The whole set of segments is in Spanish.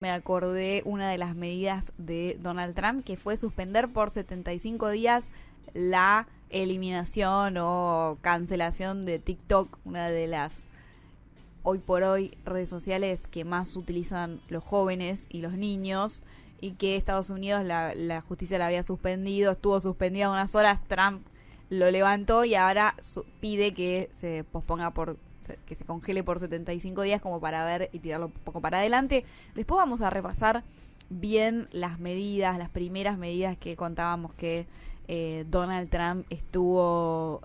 Me acordé una de las medidas de Donald Trump, que fue suspender por 75 días la eliminación o cancelación de TikTok, una de las hoy por hoy redes sociales que más utilizan los jóvenes y los niños, y que Estados Unidos, la justicia la había suspendido, estuvo suspendida unas horas. Trump lo levantó y ahora pide que se posponga que se congele por 75 días como para ver y tirarlo un poco para adelante. Después vamos a repasar bien las medidas, las primeras medidas que contábamos que Donald Trump estuvo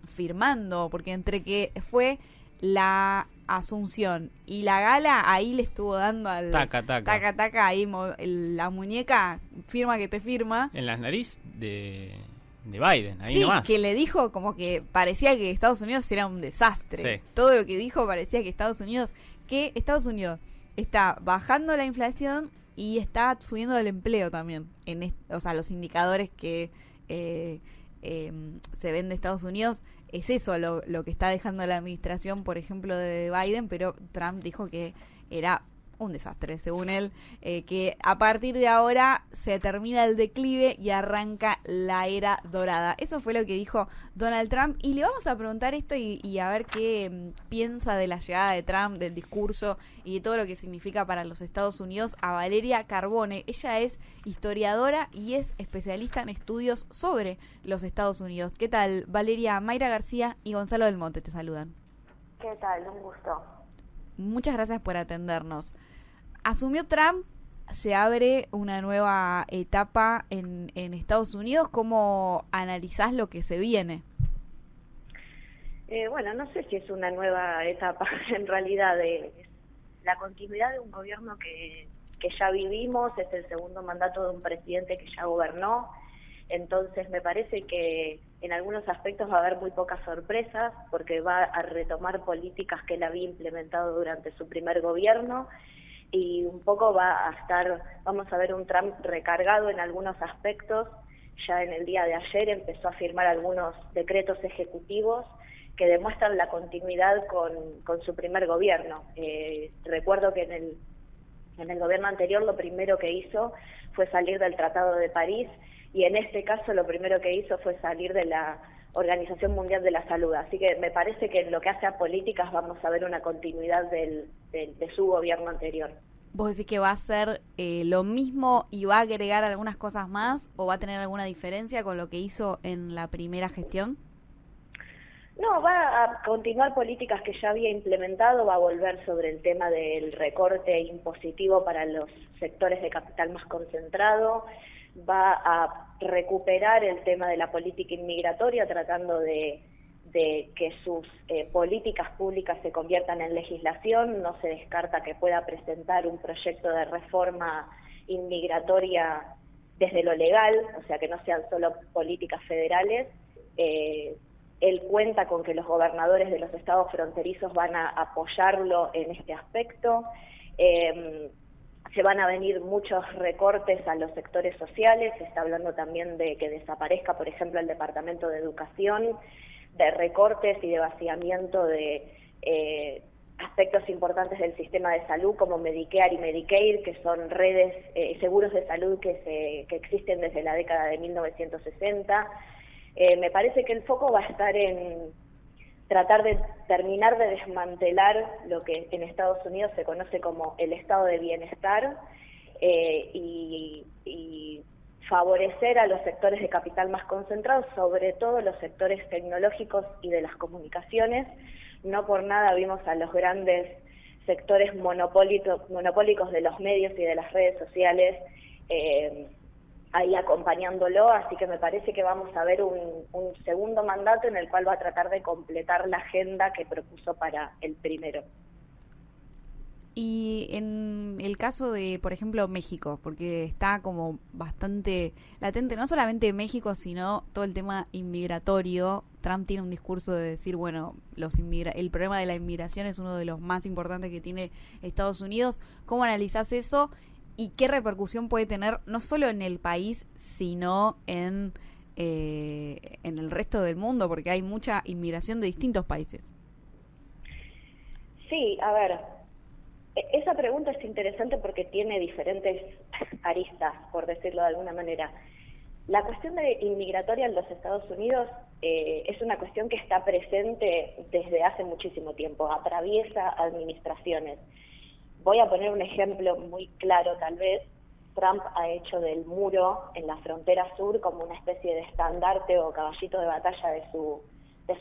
firmando, porque entre que fue la Asunción y la gala, ahí le estuvo dando al taca, ahí la muñeca, firma que te firma. En las narices de Biden, ahí sí, nomás. Que le dijo como que parecía que Estados Unidos era un desastre. Sí. Todo lo que dijo parecía que Estados Unidos está bajando la inflación y está subiendo el empleo también. O sea, los indicadores que se ven de Estados Unidos, es eso lo que está dejando la administración, por ejemplo, de Biden, pero Trump dijo que era un desastre, según él, que a partir de ahora se termina el declive y arranca la era dorada. Eso fue lo que dijo Donald Trump, y le vamos a preguntar esto y a ver qué piensa de la llegada de Trump, del discurso y de todo lo que significa para los Estados Unidos a Valeria Carbone. Ella es historiadora y es especialista en estudios sobre los Estados Unidos. ¿Qué tal, Valeria? Mayra García y Gonzalo del Monte te saludan. ¿Qué tal? Un gusto. Muchas gracias por atendernos. Asumió Trump, se abre una nueva etapa en Estados Unidos. ¿Cómo analizás lo que se viene? Bueno, no sé si es una nueva etapa, en realidad es la continuidad de un gobierno que ya vivimos, es el segundo mandato de un presidente que ya gobernó, entonces me parece que en algunos aspectos va a haber muy pocas sorpresas, porque va a retomar políticas que él había implementado durante su primer gobierno, y un poco vamos a ver un Trump recargado en algunos aspectos. Ya en el día de ayer empezó a firmar algunos decretos ejecutivos que demuestran la continuidad con su primer gobierno. Recuerdo que en el gobierno anterior lo primero que hizo fue salir del Tratado de París, y en este caso lo primero que hizo fue salir de la Organización Mundial de la Salud. Así que me parece que en lo que hace a políticas vamos a ver una continuidad de su gobierno anterior. ¿Vos decís que va a ser lo mismo y va a agregar algunas cosas más, o va a tener alguna diferencia con lo que hizo en la primera gestión? No, va a continuar políticas que ya había implementado, va a volver sobre el tema del recorte impositivo para los sectores de capital más concentrado, va a recuperar el tema de la política inmigratoria, tratando de que sus políticas públicas se conviertan en legislación. No se descarta que pueda presentar un proyecto de reforma inmigratoria desde lo legal, o sea, que no sean solo políticas federales. Él cuenta con que los gobernadores de los estados fronterizos van a apoyarlo en este aspecto. Se van a venir muchos recortes a los sectores sociales. Se está hablando también de que desaparezca, por ejemplo, el Departamento de Educación, de recortes y de vaciamiento de aspectos importantes del sistema de salud, como Medicare y Medicaid, que son redes, seguros de salud que existen desde la década de 1960. Me parece que el foco va a estar en tratar de terminar de desmantelar lo que en Estados Unidos se conoce como el estado de bienestar, y favorecer a los sectores de capital más concentrados, sobre todo los sectores tecnológicos y de las comunicaciones. No por nada vimos a los grandes sectores monopólicos de los medios y de las redes sociales ahí acompañándolo, así que me parece que vamos a ver un segundo mandato en el cual va a tratar de completar la agenda que propuso para el primero. Y en el caso de, por ejemplo, México, porque está como bastante latente, no solamente México, sino todo el tema inmigratorio. Trump tiene un discurso de decir, bueno, el problema de la inmigración es uno de los más importantes que tiene Estados Unidos. ¿Cómo analizás eso y qué repercusión puede tener no solo en el país, sino en el resto del mundo? Porque hay mucha inmigración de distintos países. Sí, a ver, Esa pregunta es interesante porque tiene diferentes aristas, por decirlo de alguna manera. La cuestión de inmigratoria en los Estados Unidos es una cuestión que está presente desde hace muchísimo tiempo, atraviesa administraciones. Voy a poner un ejemplo muy claro tal vez. Trump ha hecho del muro en la frontera sur como una especie de estandarte o caballito de batalla de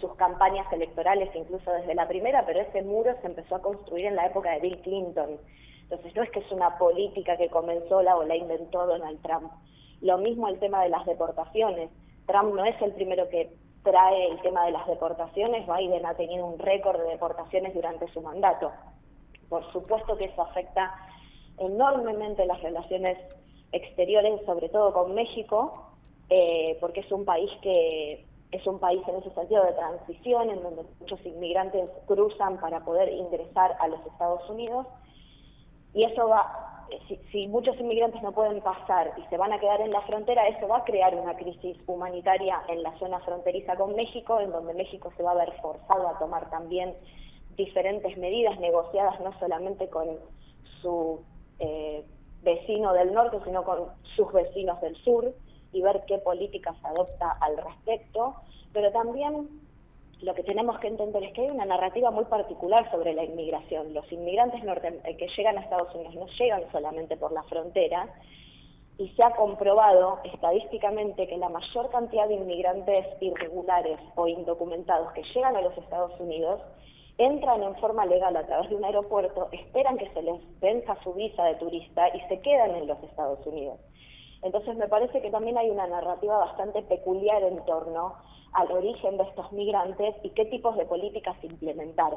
sus campañas electorales, incluso desde la primera, pero ese muro se empezó a construir en la época de Bill Clinton. Entonces no es que es una política que comenzó o la inventó Donald Trump. Lo mismo el tema de las deportaciones. Trump no es el primero que trae el tema de las deportaciones. Biden ha tenido un récord de deportaciones durante su mandato. Por supuesto que eso afecta enormemente las relaciones exteriores, sobre todo con México, porque es un país en ese sentido de transición, en donde muchos inmigrantes cruzan para poder ingresar a los Estados Unidos, y eso si muchos inmigrantes no pueden pasar y se van a quedar en la frontera, eso va a crear una crisis humanitaria en la zona fronteriza con México, en donde México se va a ver forzado a tomar también diferentes medidas negociadas no solamente con su vecino del norte, sino con sus vecinos del sur, y ver qué políticas adopta al respecto. Pero también lo que tenemos que entender es que hay una narrativa muy particular sobre la inmigración. Los inmigrantes que llegan a Estados Unidos no llegan solamente por la frontera, y se ha comprobado estadísticamente que la mayor cantidad de inmigrantes irregulares o indocumentados que llegan a los Estados Unidos entran en forma legal a través de un aeropuerto, esperan que se les venza su visa de turista y se quedan en los Estados Unidos. Entonces me parece que también hay una narrativa bastante peculiar en torno al origen de estos migrantes y qué tipos de políticas implementar,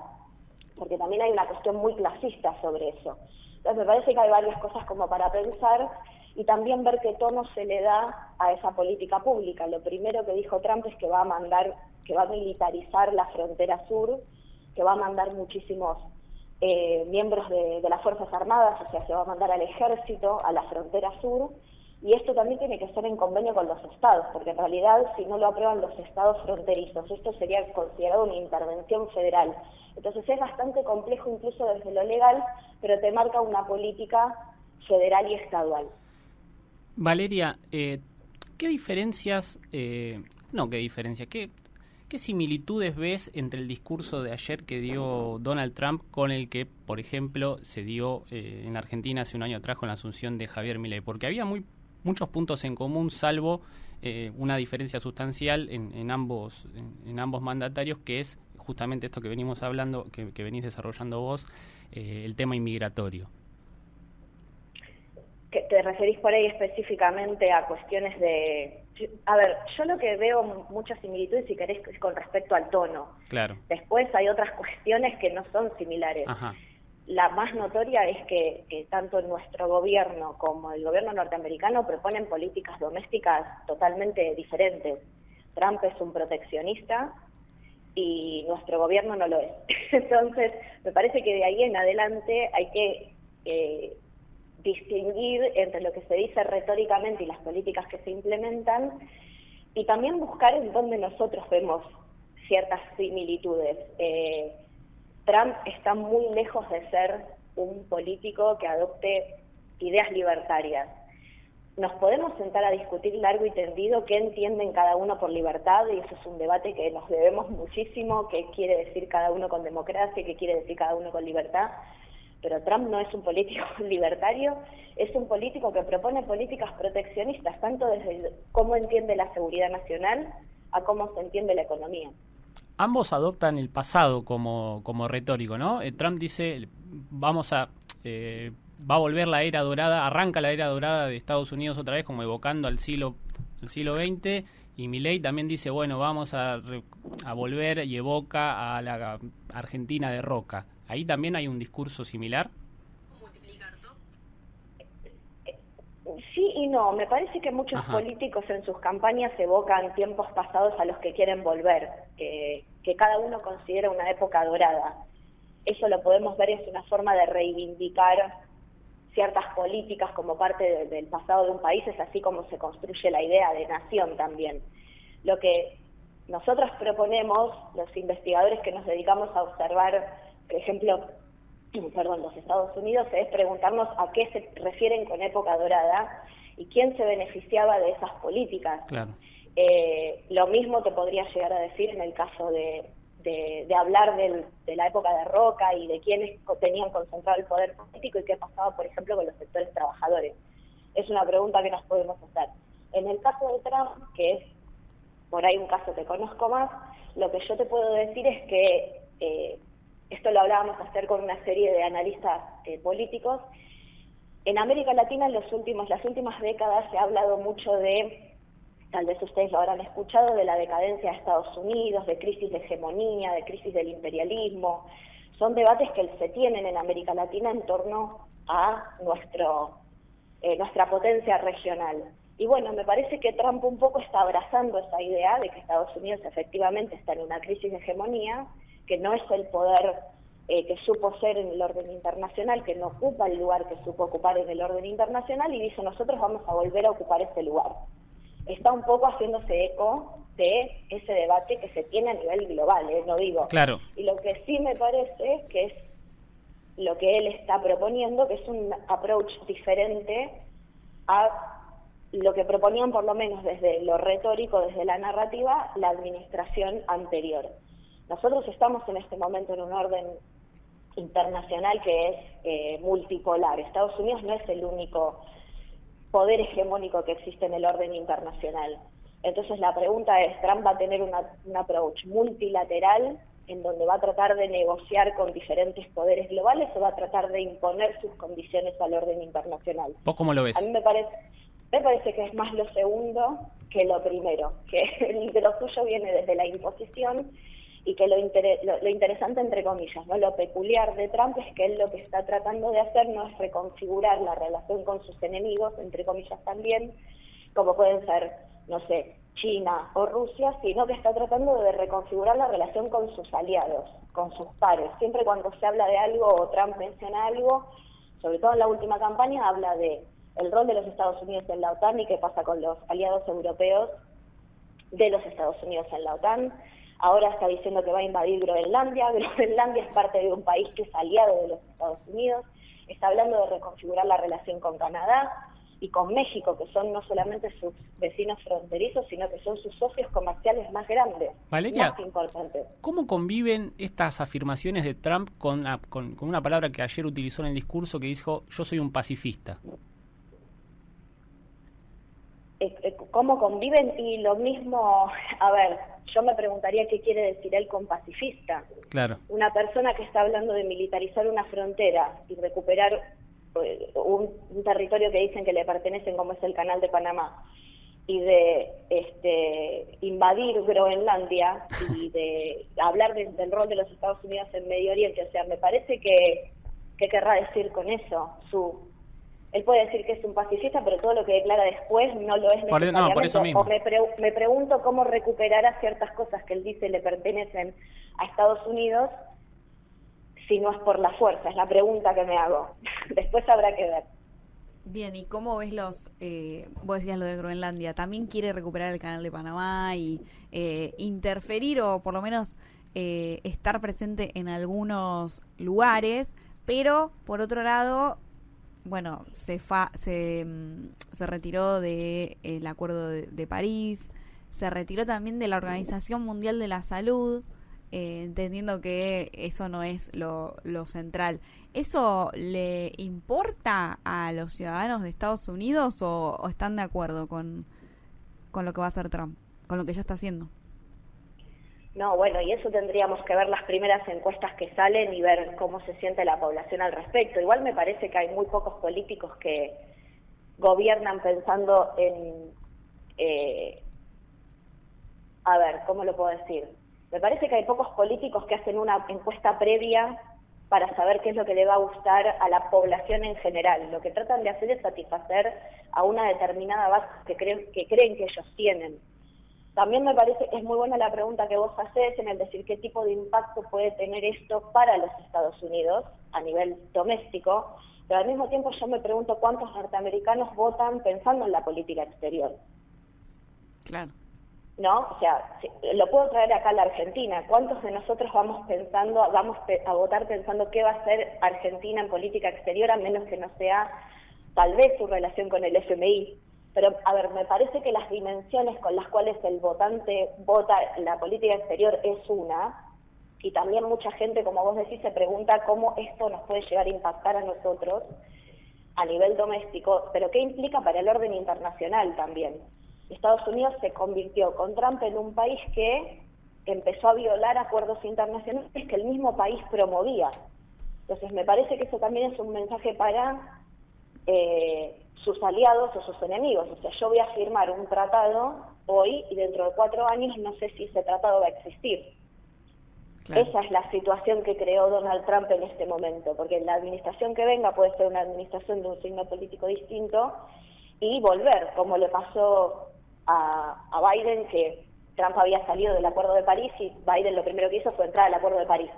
porque también hay una cuestión muy clasista sobre eso. Entonces me parece que hay varias cosas como para pensar y también ver qué tono se le da a esa política pública. Lo primero que dijo Trump es que va a militarizar la frontera sur, que va a mandar muchísimos miembros de las Fuerzas Armadas, o sea, se va a mandar al ejército a la frontera sur, y esto también tiene que ser en convenio con los estados, porque en realidad si no lo aprueban los estados fronterizos, esto sería considerado una intervención federal. Entonces es bastante complejo incluso desde lo legal, pero te marca una política federal y estadual. Valeria, ¿qué diferencias, qué similitudes ves entre el discurso de ayer que dio Donald Trump con el que, por ejemplo, se dio en Argentina hace un año atrás con la asunción de Javier Milei? Porque había muchos puntos en común, salvo una diferencia sustancial en ambos mandatarios, que es justamente esto que venimos hablando, que venís desarrollando vos, el tema inmigratorio. ¿Te referís por ahí específicamente a cuestiones de...? A ver, yo lo que veo muchas similitudes, si querés, es con respecto al tono. Claro. Después hay otras cuestiones que no son similares. Ajá. La más notoria es que tanto nuestro gobierno como el gobierno norteamericano proponen políticas domésticas totalmente diferentes. Trump es un proteccionista y nuestro gobierno no lo es. Entonces, me parece que de ahí en adelante hay que distinguir entre lo que se dice retóricamente y las políticas que se implementan, y también buscar en dónde nosotros vemos ciertas similitudes. Trump está muy lejos de ser un político que adopte ideas libertarias. Nos podemos sentar a discutir largo y tendido qué entienden cada uno por libertad, y eso es un debate que nos debemos muchísimo, qué quiere decir cada uno con democracia, qué quiere decir cada uno con libertad. Pero Trump no es un político libertario, es un político que propone políticas proteccionistas, tanto desde cómo entiende la seguridad nacional a cómo se entiende la economía. Ambos adoptan el pasado como retórico, ¿no? Trump dice, va a volver la era dorada, arranca la era dorada de Estados Unidos otra vez, como evocando al siglo XX, y Milei también dice, bueno, vamos a volver, y evoca a la Argentina de Roca. ¿Ahí también hay un discurso similar? Sí y no. Me parece que muchos políticos en sus campañas evocan tiempos pasados a los que quieren volver, que cada uno considera una época dorada. Eso lo podemos ver, es una forma de reivindicar ciertas políticas como parte del pasado de un país, es así como se construye la idea de nación también. Lo que nosotros proponemos, los investigadores que nos dedicamos a observar, por ejemplo, perdón, los Estados Unidos, es preguntarnos a qué se refieren con época dorada y quién se beneficiaba de esas políticas. Claro. Lo mismo te podría llegar a decir en el caso de hablar de la época de Roca y de quiénes tenían concentrado el poder político y qué pasaba, por ejemplo, con los sectores trabajadores. Es una pregunta que nos podemos hacer. En el caso de Trump, que es por ahí un caso que conozco más, lo que yo te puedo decir es que, esto lo hablábamos ayer con una serie de analistas políticos, en América Latina en las últimas décadas se ha hablado mucho de, tal vez ustedes lo habrán escuchado, de la decadencia de Estados Unidos, de crisis de hegemonía, de crisis del imperialismo. Son debates que se tienen en América Latina en torno a nuestra potencia regional. Y bueno, me parece que Trump un poco está abrazando esa idea de que Estados Unidos efectivamente está en una crisis de hegemonía, que no es el poder que supo ser en el orden internacional, que no ocupa el lugar que supo ocupar en el orden internacional, y dice, nosotros vamos a volver a ocupar ese lugar. Está un poco haciéndose eco de ese debate que se tiene a nivel global, no digo. Claro. Y lo que sí me parece que es lo que él está proponiendo, que es un approach diferente a lo que proponían, por lo menos desde lo retórico, desde la narrativa, la administración anterior. Nosotros estamos en este momento en un orden internacional que es multipolar. Estados Unidos no es el único poder hegemónico que existe en el orden internacional. Entonces la pregunta es, ¿Trump va a tener un approach multilateral en donde va a tratar de negociar con diferentes poderes globales o va a tratar de imponer sus condiciones al orden internacional? ¿Vos cómo lo ves? A mí me parece que es más lo segundo que lo primero, que lo suyo viene desde la imposición y que lo interesante, entre comillas, ¿no? Lo peculiar de Trump es que él lo que está tratando de hacer no es reconfigurar la relación con sus enemigos, entre comillas también, como pueden ser, no sé, China o Rusia, sino que está tratando de reconfigurar la relación con sus aliados, con sus pares. Siempre cuando se habla de algo o Trump menciona algo, sobre todo en la última campaña, habla de el rol de los Estados Unidos en la OTAN y qué pasa con los aliados europeos de los Estados Unidos en la OTAN. Ahora está diciendo que va a invadir Groenlandia. Groenlandia es parte de un país que es aliado de los Estados Unidos. Está hablando de reconfigurar la relación con Canadá y con México, que son no solamente sus vecinos fronterizos, sino que son sus socios comerciales más grandes, Valeria, más importantes. ¿cómo conviven estas afirmaciones de Trump con una palabra que ayer utilizó en el discurso que dijo, yo soy un pacifista? ¿Cómo conviven? Y lo mismo, a ver, yo me preguntaría qué quiere decir él con pacifista. Claro. Una persona que está hablando de militarizar una frontera y recuperar un territorio que dicen que le pertenecen, como es el Canal de Panamá, y de invadir Groenlandia y de hablar del rol de los Estados Unidos en Medio Oriente. O sea, me parece que querrá decir con eso. Él puede decir que es un pacifista, pero todo lo que declara después no lo es necesariamente. Por eso mismo. O me pregunto cómo recuperará ciertas cosas que él dice le pertenecen a Estados Unidos si no es por la fuerza. Es la pregunta que me hago. Después habrá que ver. Bien, ¿y cómo ves vos decías lo de Groenlandia, también quiere recuperar el Canal de Panamá y interferir o por lo menos estar presente en algunos lugares, pero por otro lado, bueno, se retiró del Acuerdo de París, se retiró también de la Organización Mundial de la Salud, entendiendo que eso no es lo central. ¿Eso le importa a los ciudadanos de Estados Unidos o están de acuerdo con lo que va a hacer Trump, con lo que ya está haciendo? No, bueno, y eso tendríamos que ver las primeras encuestas que salen y ver cómo se siente la población al respecto. Igual me parece que hay muy pocos políticos que gobiernan pensando en... a ver, ¿cómo lo puedo decir? Me parece que hay pocos políticos que hacen una encuesta previa para saber qué es lo que le va a gustar a la población en general. Lo que tratan de hacer es satisfacer a una determinada base que creen que ellos tienen. También me parece que es muy buena la pregunta que vos hacés en el decir qué tipo de impacto puede tener esto para los Estados Unidos a nivel doméstico, pero al mismo tiempo yo me pregunto cuántos norteamericanos votan pensando en la política exterior. Claro. ¿no? O sea, lo puedo traer acá a la Argentina. ¿Cuántos de nosotros vamos a votar pensando qué va a hacer Argentina en política exterior, a menos que no sea tal vez su relación con el FMI? Pero, a ver, me parece que las dimensiones con las cuales el votante vota la política exterior es una, y también mucha gente, como vos decís, se pregunta cómo esto nos puede llegar a impactar a nosotros a nivel doméstico, pero qué implica para el orden internacional también. Estados Unidos se convirtió con Trump en un país que empezó a violar acuerdos internacionales que el mismo país promovía. Entonces me parece que eso también es un mensaje para sus aliados o sus enemigos. O sea, yo voy a firmar un tratado hoy y dentro de 4 años no sé si ese tratado va a existir. Claro. Esa es la situación que creó Donald Trump en este momento, porque la administración que venga puede ser una administración de un signo político distinto y volver, como le pasó a Biden, que Trump había salido del Acuerdo de París y Biden lo primero que hizo fue entrar al Acuerdo de París.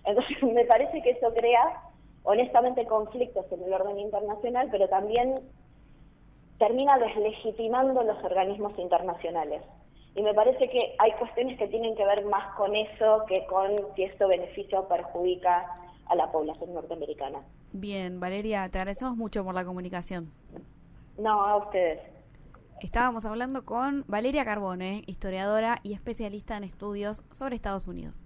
Entonces me parece que eso crea, honestamente, conflictos en el orden internacional, pero también termina deslegitimando los organismos internacionales. Y me parece que hay cuestiones que tienen que ver más con eso que con si esto beneficia o perjudica a la población norteamericana. Bien, Valeria, te agradecemos mucho por la comunicación. No, a ustedes. Estábamos hablando con Valeria Carbone, historiadora y especialista en estudios sobre Estados Unidos.